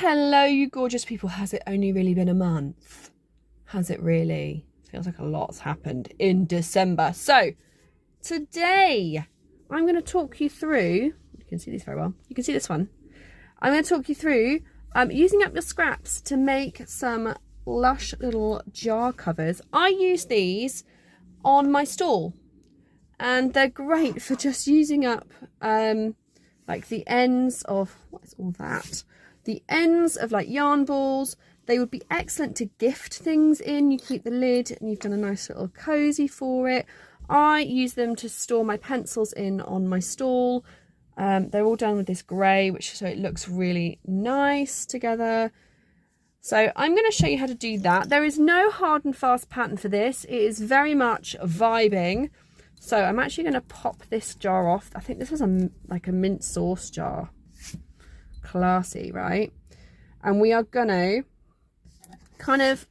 Hello, you gorgeous people. Has it only really been a month? Has it really? Feels like a lot's happened in December. So today I'm going to talk you through, you can see these very well, you can see this one. I'm going to talk you through using up your scraps to make some lush little jar covers. I use these on my stall and they're great for just using up like the ends of, what is all that? The ends of like yarn balls. They would be excellent to gift things in. You keep the lid and you've done a nice little cozy for it. I use them to store my pencils in on my stall. They're all done with this grey, so it looks really nice together. So I'm going to show you how to do that. There is no hard and fast pattern for this. It is very much vibing. So I'm actually going to pop this jar off. I think this is like a mint sauce jar. Classy, right? And we are going to kind of,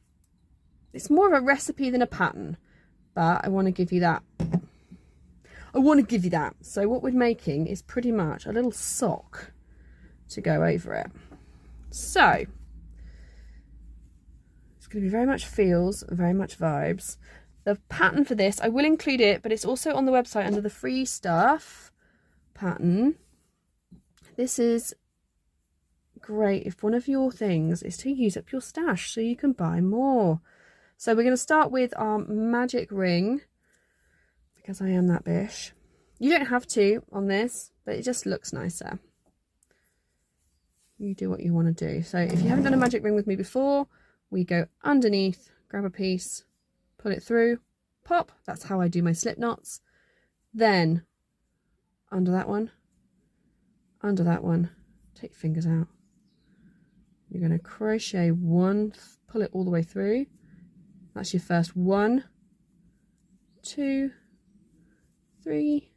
it's more of a recipe than a pattern, but I want to give you that. So what we're making is pretty much a little sock to go over it. So it's going to be very much feels, very much vibes. The pattern for this, I will include it, but it's also on the website under the free stuff pattern. This is great if one of your things is to use up your stash so you can buy more. So we're going to start with our magic ring, because I am that bish. You don't have to on this, but it just looks nicer. You do what you want to do. So if you haven't done a magic ring with me before, we go underneath, grab a piece, pull it through, pop. That's how I do my slip knots. Then under that one, take your fingers out. You're going to crochet one, pull it all the way through. That's your first 1, 2, 3,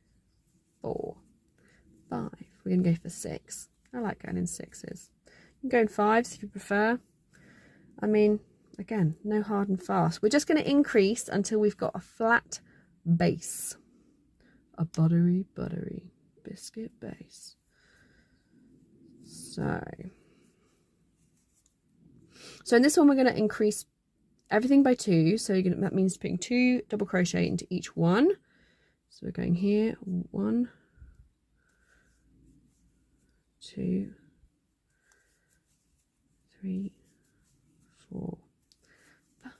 4, 5. We're going to go for 6. I like going in 6s. You can go in 5s if you prefer. I mean, again, no hard and fast. We're just going to increase until we've got a flat base. A buttery biscuit base. So in this one, we're going to increase everything by 2. So that means putting 2 double crochet into each one. So we're going here, 1, 2, 3, 4, 5,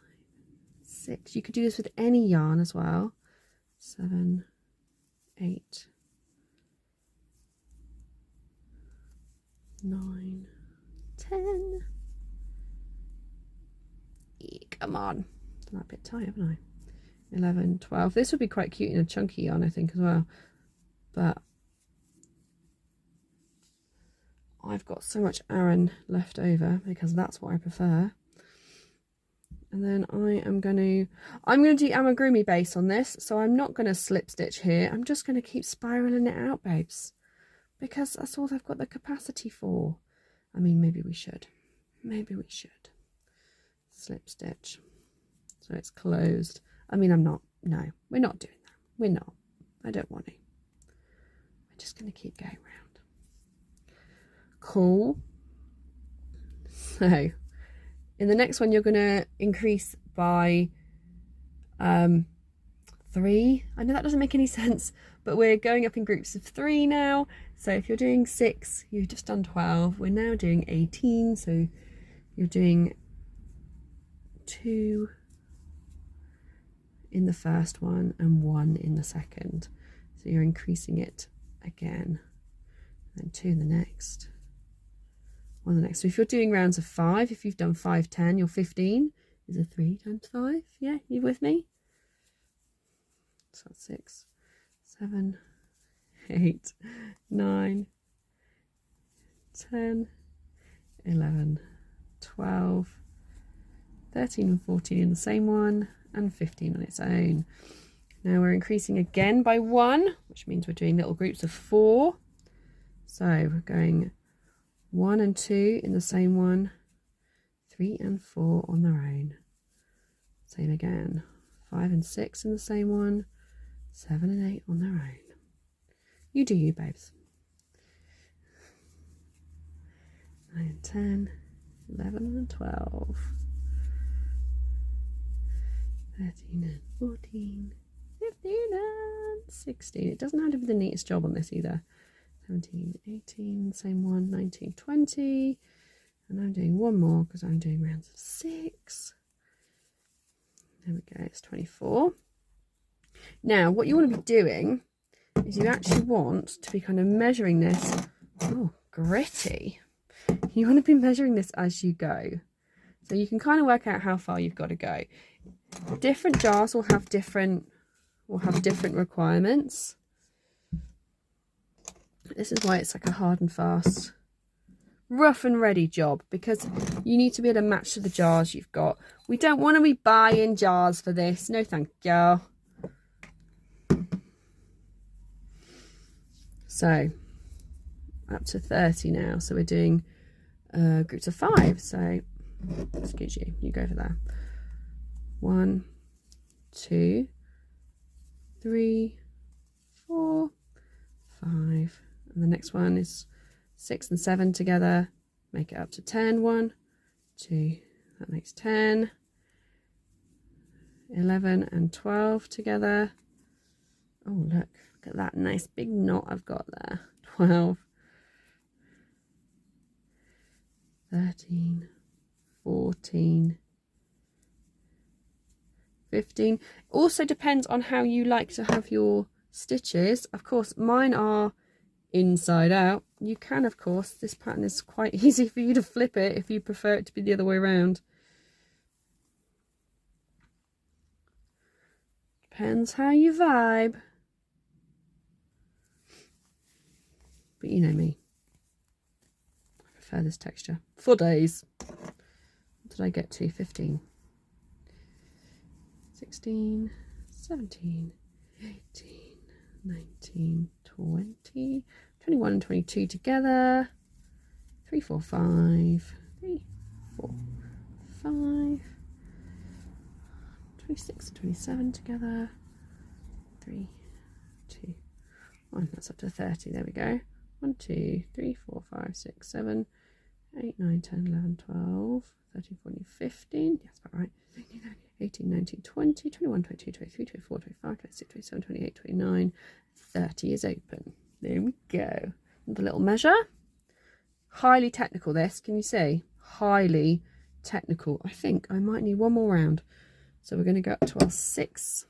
6. You could do this with any yarn as well. 7, 8, 9, 10. Come on, done that a bit tight, haven't I? 11, 12. This would be quite cute in a chunky yarn, I think, as well. But I've got so much Aran left over because that's what I prefer. And then I'm going to do amigurumi base on this, so I'm not going to slip stitch here. I'm just going to keep spiraling it out, babes, because that's all I've got the capacity for. I mean, maybe we should. Slip stitch so it's closed. I mean, no, we're not doing that. We're not. I don't want to. We're just going to keep going round. Cool. So in the next one, you're going to increase by 3. I know that doesn't make any sense, but we're going up in groups of 3 now. So if you're doing 6, you've just done 12. We're now doing 18. So you're doing 2 in the first one and 1 in the second. So you're increasing it again. And 2 in the next. 1 in the next. So if you're doing rounds of 5, if you've done 5, 10, your 15 is a 3 times 5. Yeah, you with me? So that's 6, 7, 8, 9, 10, 11, 12, 13 and 14 in the same one, and 15 on its own. Now we're increasing again by 1, which means we're doing little groups of 4. So we're going 1 and 2 in the same one, 3 and 4 on their own. Same again, 5 and 6 in the same one, 7 and 8 on their own. You do you, babes. 9 and 10, 11 and 12, 13 and 14, 15 and 16. It doesn't have to be the neatest job on this either. 17, 18, same one, 19, 20. And I'm doing one more because I'm doing rounds of 6. There we go, it's 24. Now, what you want to be doing is you actually want to be kind of measuring this. Oh, gritty. You want to be measuring this as you go. So you can kind of work out how far you've got to go. Different jars will have different requirements. This is why it's like a hard and fast, rough and ready job, because you need to be able to match to the jars you've got. We don't want to be buying jars for this. No, thank you. So up to 30 now. So we're doing groups of 5. So excuse you, you go for that. 1, 2, 3, 4, 5, and the next one is 6 and 7 together. Make it up to 10. 1, 2, that makes 10. 11 and 12 together. Oh, look at that nice big knot I've got there. 12, 13, 14, 15. Also depends on how you like to have your stitches. Of course, mine are inside out. You can, of course, this pattern is quite easy for you to flip it if you prefer it to be the other way around. Depends how you vibe. But you know me, I prefer this texture for days. What did I get to? 15, 16, 17, 18, 19, 20, 21 and 22 together. 3, 4, 5, 3, 4, 5, 26 and 27 together. 3, 2, 1. That's up to 30. There we go. 1, 2, 3, 4, 5, 6, 7, 8, 9, 10, 11, 12, 13, 14, 15. Yes, about right. 18, 19, 20, 21, 22, 23, 24, 25, 26, 27, 28, 29, 30 is open. There we go. Another little measure. Highly technical this, can you see? Highly technical. I think I might need one more round. So we're going to go up to our 6.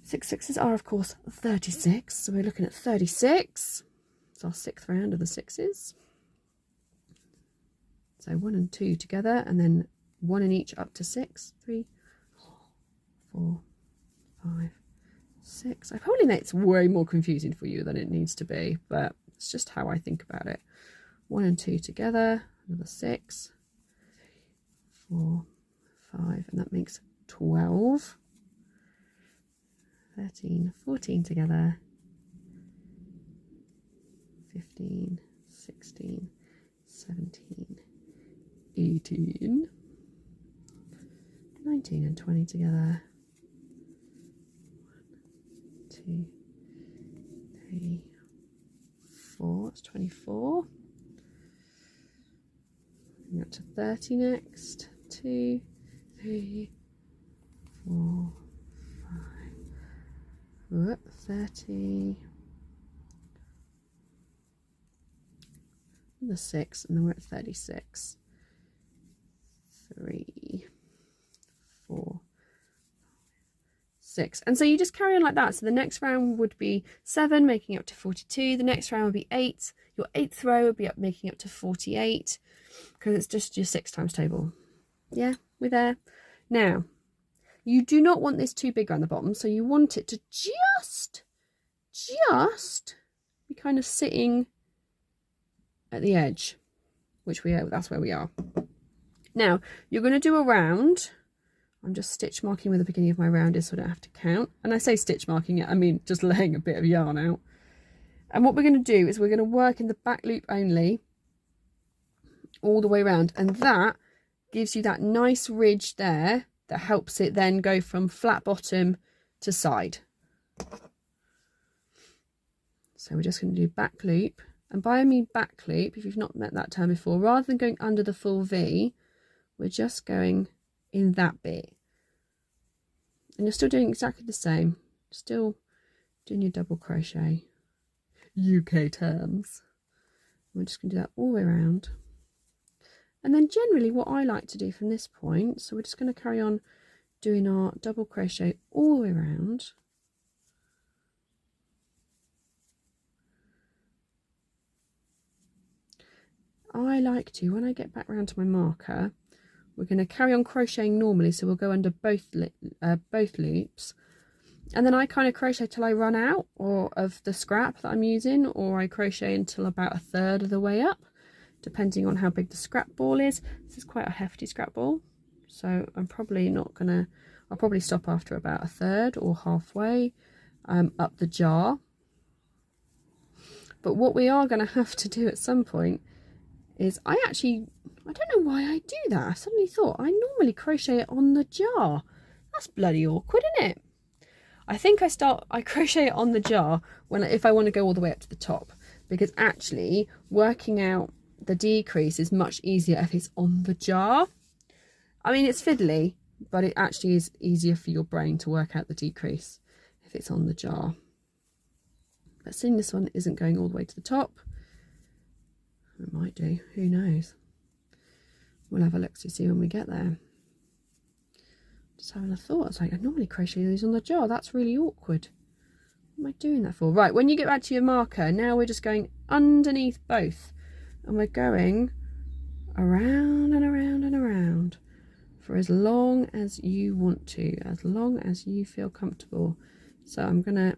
6 sixes are, of course, 36. So we're looking at 36. It's our 6th round of the 6s. So 1 and 2 together, and then 1 in each up to 6. 3, 4, 5, 6. I probably make it way more confusing for you than it needs to be, but it's just how I think about it. 1 and 2 together, another 6, 4, 5, and that makes 12. 13, 14 together. 15, 16, 17, 18, 19 and 20 together. 1, 2, 3, 4. That's 24. Going up to 30 next. 2, 3, 4, 5. Whoop, 30. The 6, and then we're at 36. 3, 4, 6. And so you just carry on like that. So the next round would be 7, making up to 42. The next round would be 8. Your 8th row would be up, making up to 48, because it's just your 6 times table. Yeah, we're there. Now, you do not want this too big around the bottom, so you want it to just be kind of sitting at the edge, which that's where we are. Now, you're going to do a round. I'm just stitch marking where the beginning of my round is so I don't have to count. And I say stitch marking it, I mean just laying a bit of yarn out. And what we're going to do is we're going to work in the back loop only all the way around, and that gives you that nice ridge there that helps it then go from flat bottom to side. So we're just going to do back loop, And by I mean back loop, if you've not met that term before, rather than going under the full V, we're just going in that bit. And you're still doing exactly the same. Still doing your double crochet. UK terms. We're just going to do that all the way around. And then generally what I like to do from this point, so we're just going to carry on doing our double crochet all the way around. I like to, when I get back round to my marker, we're going to carry on crocheting normally, so we'll go under both loops, and then I kind of crochet till I run out of the scrap that I'm using, or I crochet until about a third of the way up, depending on how big the scrap ball is. This is quite a hefty scrap ball, so I'm probably not gonna, I'll probably stop after about a third or halfway up the jar. But what we are going to have to do at some point is, I don't know why I do that. I suddenly thought I normally crochet it on the jar. That's bloody awkward, isn't it? I think I crochet it on the jar if I want to go all the way up to the top, because actually working out the decrease is much easier if it's on the jar. I mean, it's fiddly, but it actually is easier for your brain to work out the decrease if it's on the jar. But seeing this one isn't going all the way to the top, it might do, who knows. We'll have a look to see when we get there. Just having a thought, it's like, I normally crochet these on the jar, that's really awkward. What am I doing that for? Right, when you get back to your marker, now we're just going underneath both, and we're going around and around and around for as long as you want to, as long as you feel comfortable. So I'm gonna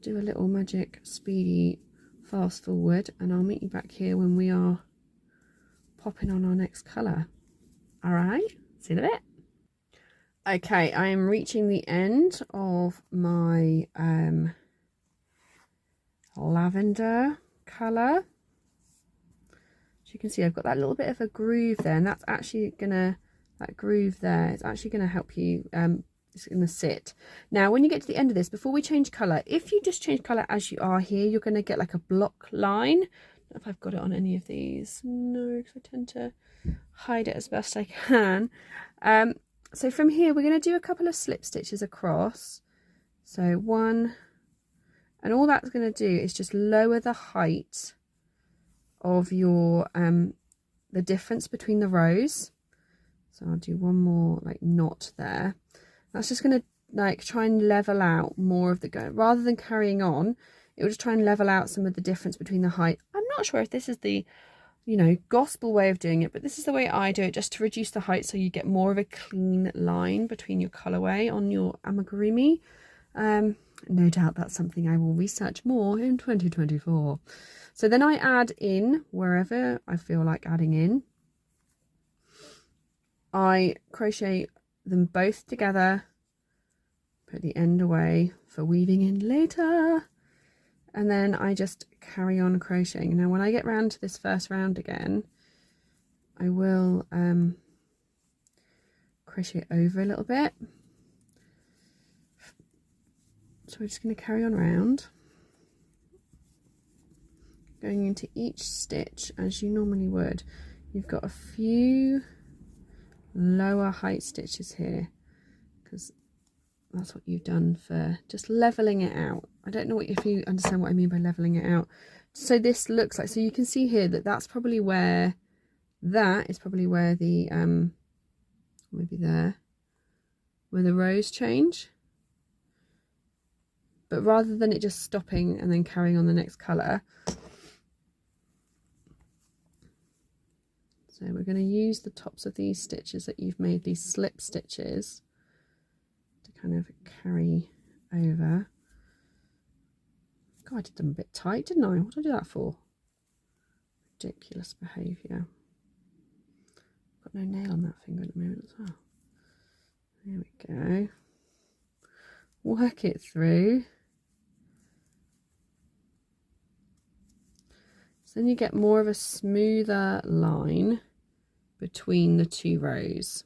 do a little magic speedy fast forward, and I'll meet you back here when we are popping on our next colour. All right, see you in a bit. Okay, I am reaching the end of my lavender colour. As you can see, I've got that little bit of a groove there, and that's actually gonna, that groove there, it's actually gonna help you, it's gonna sit. Now, when you get to the end of this, before we change colour, if you just change colour as you are here, you're gonna get like a block line. I don't know if I've got it on any of these. No, because I tend to hide it as best I can. So from here, we're going to do a couple of slip stitches across. So one, and all that's going to do is just lower the height of your, the difference between the rows. So I'll do one more like knot there. That's just going to like try and level out more of the go, rather than carrying on. It will just try and level out some of the difference between the height. I'm not sure if this is the, you know, gospel way of doing it, but this is the way I do it, just to reduce the height so you get more of a clean line between your colourway on your amigurumi. No doubt that's something I will research more in 2024. So then I add in wherever I feel like adding in. I crochet them both together, put the end away for weaving in later, and then I just carry on crocheting. Now when I get round to this first round again, I will crochet over a little bit. So we're just going to carry on round, going into each stitch as you normally would. You've got a few lower height stitches here, because that's what you've done for just leveling it out. I don't know if you understand what I mean by leveling it out. So this looks like, so you can see here that that's probably where, that is probably where the maybe there, where the rows change. But rather than it just stopping and then carrying on the next colour, so we're going to use the tops of these stitches that you've made, these slip stitches, to kind of carry over. God, I did them a bit tight, didn't I? What did I do that for? Ridiculous behaviour. Got no nail on that finger at the moment as well. There we go. Work it through. So then you get more of a smoother line between the two rows.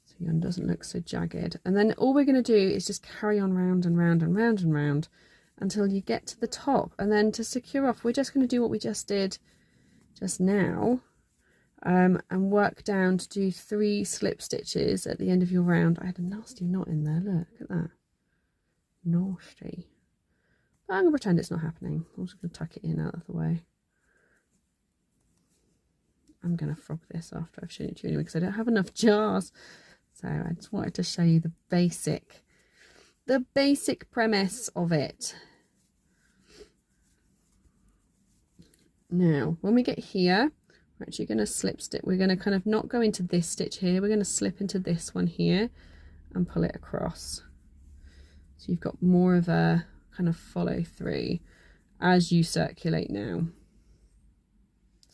So your yarn doesn't look so jagged. And then all we're going to do is just carry on round and round and round and round until you get to the top, and then to secure off we're just going to do what we just did just now, and work down to do 3 slip stitches at the end of your round. I had a nasty knot in there, look at that, nasty. But I'm going to pretend it's not happening. I'm just going to tuck it in out of the way. I'm going to frog this after I've shown it to you anyway, because I don't have enough jars. So I just wanted to show you the basic premise of it. Now, when we get here, we're actually going to slip stitch. We're going to kind of not go into this stitch here. We're going to slip into this one here and pull it across. So you've got more of a kind of follow through as you circulate now.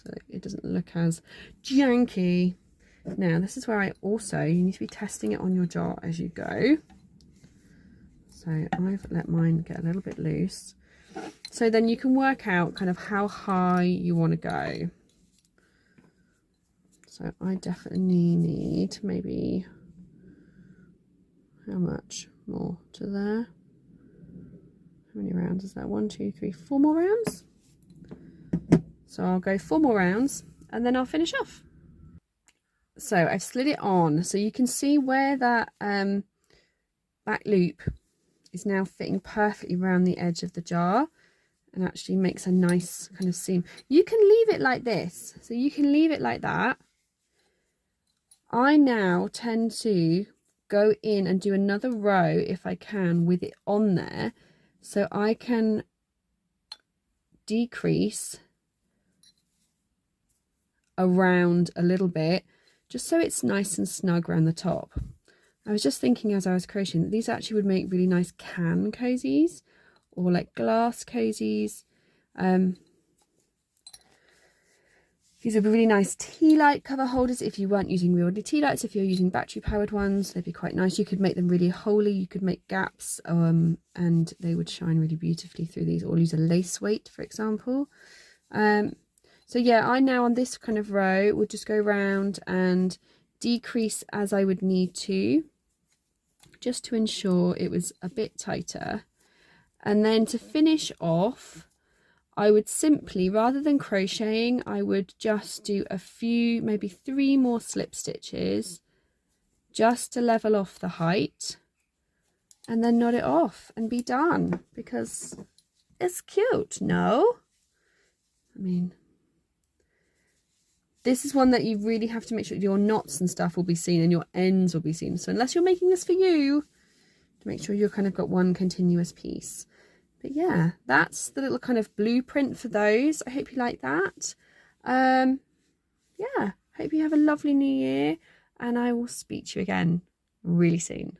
So it doesn't look as janky. Now, this is where you need to be testing it on your jar as you go. So I've let mine get a little bit loose. So then you can work out kind of how high you want to go. So I definitely need maybe, how much more to there? How many rounds is that? 1, 2, 3, 4 more rounds. So I'll go 4 more rounds and then I'll finish off. So I've slid it on, so you can see where that back loop is now fitting perfectly around the edge of the jar, and actually makes a nice kind of seam. You can leave it like this, so you can leave it like that. I now tend to go in and do another row if I can with it on there, so I can decrease around a little bit, just so it's nice and snug around the top. I was just thinking as I was crocheting that these actually would make really nice can cozies, or like glass cozies. These would be really nice tea light cover holders if you weren't using real tea lights. If you're using battery powered ones, they'd be quite nice. You could make them really holy, you could make gaps, and they would shine really beautifully through these, or use a lace weight, for example. So yeah, I now on this kind of row would just go round and decrease as I would need to, just to ensure it was a bit tighter. And then to finish off, I would simply, rather than crocheting, I would just do a few, maybe 3 more slip stitches, just to level off the height, and then knot it off and be done, because it's cute, no? I mean, this is one that you really have to make sure your knots and stuff will be seen and your ends will be seen. So unless you're making this for you, to make sure you've kind of got one continuous piece. But yeah, that's the little kind of blueprint for those. I hope you like that. Yeah, hope you have a lovely new year, and I will speak to you again really soon.